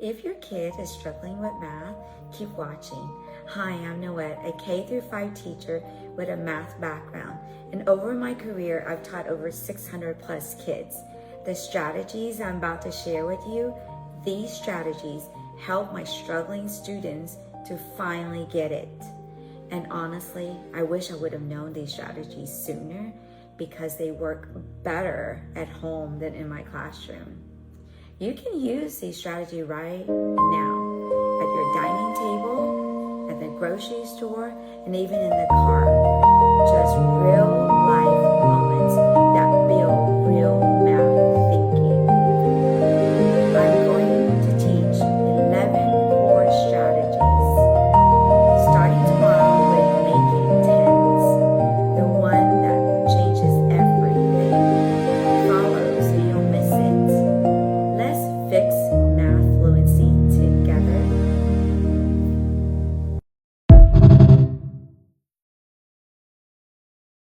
If your kid is struggling with math, keep watching. Hi, I'm Noette, a K-5 teacher with a math background. And over my career, I've taught over 600 plus kids. The strategies I'm about to share with you, these strategies help my struggling students to finally get it. And honestly, I wish I would have known these strategies sooner because they work better at home than in my classroom. You can use these strategies right now at your dining table, at the grocery store, and even in the car. Just real